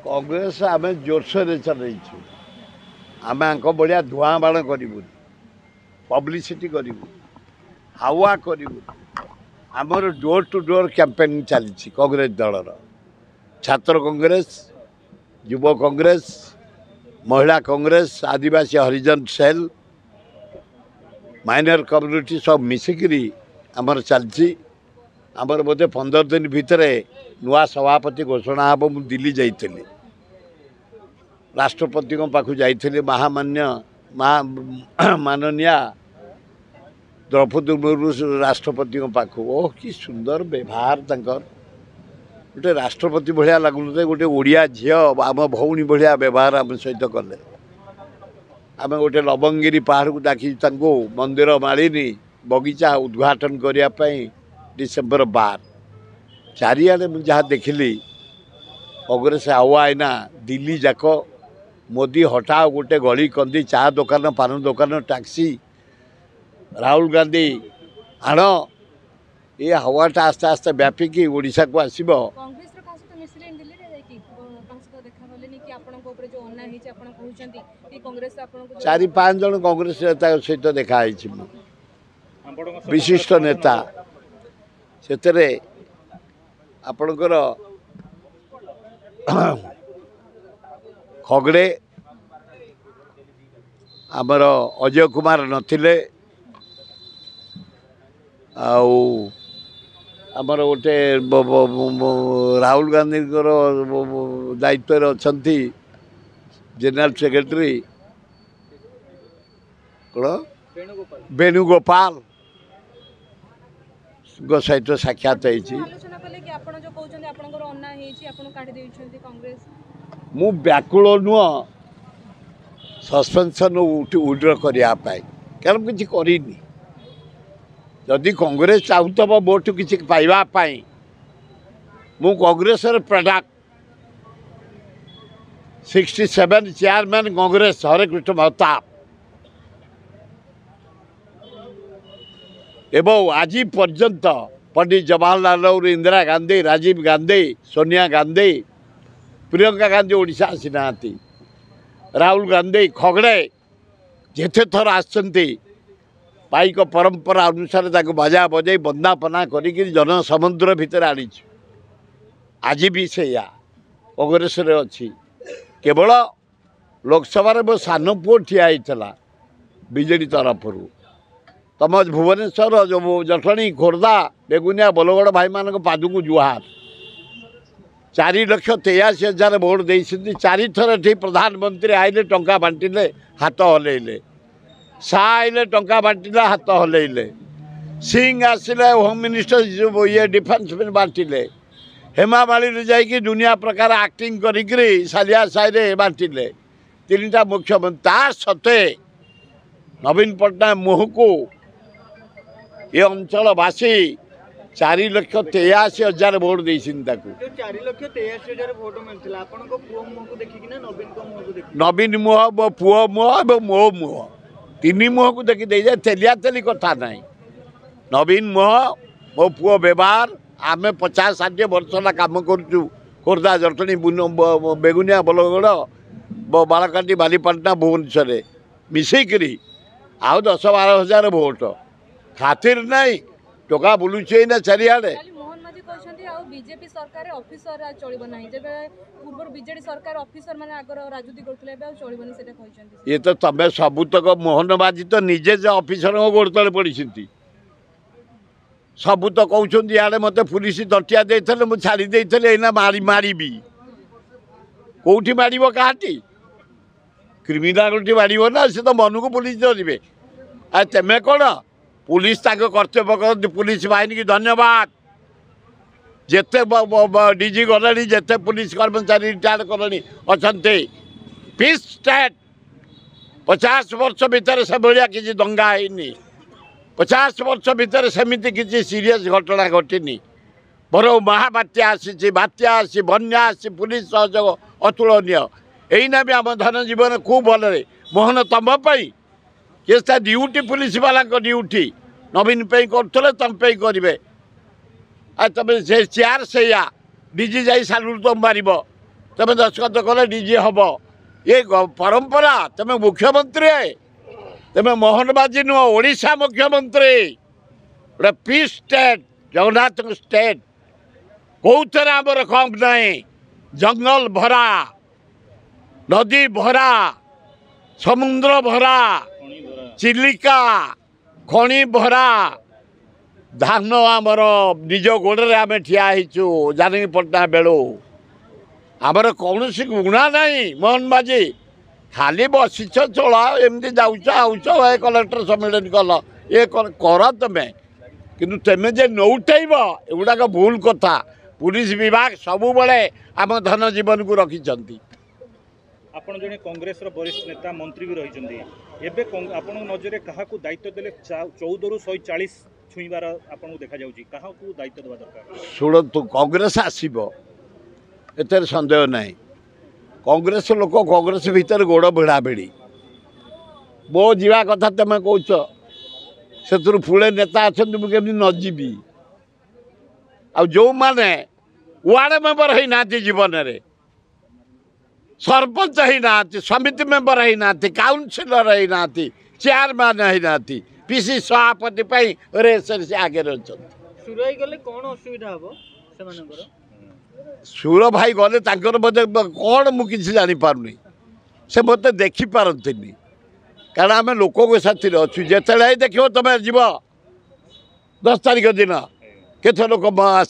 कांग्रेस आम जोरसोर चलु आम भाया धूआं बाण करूँ पब्लिसिटी करूँ हावा करूँ आमर डोर टू डोर कैंपेनिंग चली कांग्रेस दलर छात्र कांग्रेस युव कांग्रेस महिला कांग्रेस आदिवासी हरिजन सेल माइनर कम्युनिटी सब मिसिकी आमर चलती आमर बोधे 15 दिन भितर नुआ सभापति घोषणा हम मु दिल्ली जाइली राष्ट्रपति पाखु जाइली महामान्य माननीय द्रौपदी मुर्मू राष्ट्रपति पाखु ओह कि सुंदर व्यवहार तंकर गोटे राष्ट्रपति भाया लगुन गोटे ओडिया झील आम भौणी भाया व्यवहार आम सहित कले आम गोटे लवंगिरी पहाड़ को डाकी मंदिर मालिनी बगीचा उद्घाटन करने डिसेम्बर 12 चारिआडे जहाँ देखिली कांग्रेस आवायना दिल्ली जाक मोदी हटाओ गोटे गली कंदी चा दुकान पान दुकान टैक्सी राहुल गांधी आण ये हवाटा आस्ते आस्ते व्यापिकी ओडिशा को आसीबो। चारि पांच जन कांग्रेस नेता सहित देखा विशिष्ट नेता से आपणकर खगड़े आमर अजय कुमार नथिले आमर गोटे राहुल गांधी दायित्व अच्छा जनरल सेक्रेटरी कौन वेणुगोपाल सहित साक्षात मु व्याकुल नुह सस्पेंशन उड्र करने कारण किसी करनी जदि कांग्रेस चाहूब वोट किसी पाइबापी मु कांग्रेस प्रोडक्ट 67 चेयरमैन कांग्रेस हरेकृष्ण महताब एवं आज पर्यंत पंडित जवाहरलाल नेहरू इंदिरा गांधी राजीव गांधी सोनिया गांधी प्रियंका गांधी ओडिशा आसी ना राहुल गांधी खगड़े जेते थर आसचंती पाइक परंपरा अनुसार बाजा बजाई बंदापना करी जन समुद्र भितर आनी आज भी से कांग्रेस अच्छी केवल लोकसभा मो सान पुओ ठिया बीजेडी तरफ तम भुवनेश्वर जो जटणी खोर्धा बेगुनिया बलगड़ भाई मान पादू जुहार 4,83,000 भोट देती 4 थर ठीक प्रधानमंत्री आइले टंका बांटिले हाथ हल्ले सा आइले टंका बांटिले हाथ हल्ले सिंह आसिले होम मिनिस्टर ये डिफेन्स में बांटिले हेमामाली जाकि दुनिया प्रकार एक्टिंग करी सालिया साई बांटिले 3टा मुख्यमंत्री सत्वे नवीन पट्टनायक मुह को ये अंचलवासी 4,83,000 भोट देती 4,83,000 भोट मिलता नवीन मुह मो पुओ मुह और मो मुह 3 मुह को देखी दे जाए तेलिया तेली कथा ना नवीन मुह मो पुओ व्यवहार आम 50-60 वर्ष कम करूँ खोर्धा जटणी बेगुनिया बलगड़ बालकाटी बालीपाटना भुवनेश्वर मिसेकरी आउ 10-12,000 भोट खातिर नहीं टोका बुलूचे ना चारिआडे बीजेपी सरकार ऑफिसर चलिबो नाही जेबे पूर्व बीजेडी सरकार ऑफिसर माने आगर राजनीति करथले बे चलिबोनी सेटा कहिसंती ये तो तबे सबुतक मोहनबाजी तो निजे जे ऑफिसर गोड़ तले पड़िसंती सबू तो कहउछंती याडे मते पुलिस दटिया देथले मु छाड़ी देथले एना मारीबी कोठी मारिबो काटी क्रिमिनालिटी मारिबो ना से तो मन को पुलिस धरिबे आ तेमे कोन पुलिस ताको कर्तव्य करती पुलिस बाहिनी की धन्यवाद जेते डीजी गले जेते पुलिस कर्मचारी रिटायर्ड कले अच्छा पीस स्टेट 50 वर्ष भितर से भाया किसी दंगा है 50 वर्ष भितर सेमती किसी सीरीयस घटना घटनी बर महाबात्या आसी बात्या आसी बन्या आसी पुलिस सहयोग अतुलनीय यहीना भी आम धन जीवन खूब भल मोहन तम किए ड्यूटी पुलिस वाला ड्यूटी नवीन पे करते तुम पे करेंगे तुम से चेयर से डीजी जा सालू तुम मार तुम दस्तखत कले डीजी हम ये परंपरा तुम मुख्यमंत्री तुम मोहन बाजी नुह ओडिशा मुख्यमंत्री गोटे पीस स्टेट जगन्नाथ स्टेट कौन आमर कम नहीं जंगल भरा नदी भरा समुद्र भरा चिलिका खणी भरा धान आमर निज गोड़े आम ठिया होचु जानकी पटना बेलू आमर कौन गुणा नहीं मोहन बाजी खाली बसिछ चला एमती जाऊच आउच ए कलेक्टर सम्मेलन कल ये कर तुम्हें किंतु तेमे जे नौटेब एगुड़ाक भूल कथा पुलिस विभाग सबु बड़े आम धन जीवन को रखिंट आपण जने कांग्रेस रो वरिष्ठ नेता मंत्री भी रही एबे आपण नजरे कहा को दायित्व देले 14 रु 140 छुईबार आपण को देखा जाउची कहा को दायित्व देबा दरकार शुणु कांग्रेस आसब एतर सन्देह नहीं कांग्रेस लोक कांग्रेस भितर गोड़ भिड़ा भिड़ी मो जीवा कथा तुम कौच से पुले नेता अच्छा मुझे न जीवी आ जो माने वार्ड मेंबर है ना जीवन रे सरपंच है ना समिति मेंबर है ना काउनसिलर है ना चेयरमैन है ना पीसी सभापति रेस से आगे रही सुरई गले कौन असुविधा हम से सुर भाई गले बोधे कौन मुझे जापारूनी से मत देखिपारती कारण आम लोक साथी अच्छु जिते देख तुम जीव 10 तारिख दिन केते लोक